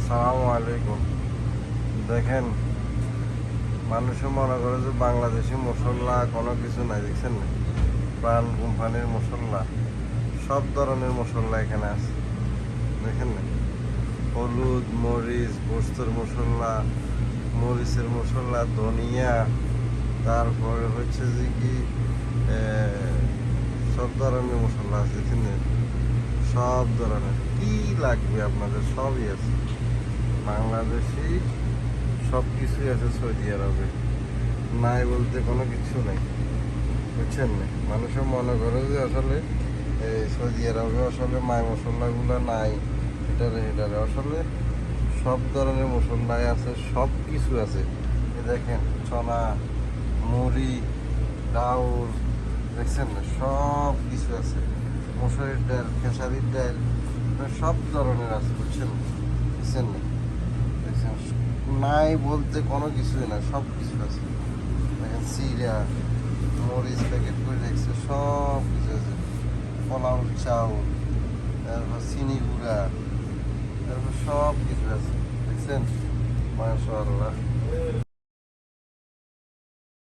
আসসালামু আলাইকুম। দেখেন, মানুষে মনে করে যে বাংলাদেশি মশলা কোনো কিছু নাই। দেখছেন না, প্রাণ কোম্পানির মশলা, সব ধরনের মশলা এখানে আছে। দেখেন না, হলুদ, মরিচ, পোস্তর মশলা, মরিচের মশলা, ধনিয়া, তারপরে হচ্ছে যে কি সব ধরনের মশলা আছে। দেখছেন না, সব ধরনের কি লাগবে আপনাদের সবই আছে। বাংলাদেশি সব কিছুই আছে সৌদি আরবে, নাই বলতে কোনো কিছু নেই। বুঝছেন না, মানুষের মনে করে যে আসলে এই সৌদি আরবে আসলে মায় মশলাগুলো নাই, এটারে আসলে সব ধরনের মশলাই আছে, সব কিছু আছে। দেখেন, চনা, মুড়ি, ডাউল, দেখছেন না, সব কিছু আছে। মসুরির ডাল, খেসারির ডাল, সব ধরনের আছে। বুঝছেন না, দেখছেন, নাই বলতে কোনো কিছুই না, সব কিছু আছে। দেখেন, সিরা, মরিচ প্যাকেট করে রেখেছে, সব কিছু আছে। পোলাও চাউল, তারপর চিনি গুঁড়া, তারপর সব কিছু আছে। দেখছেন, মাশাআল্লাহ।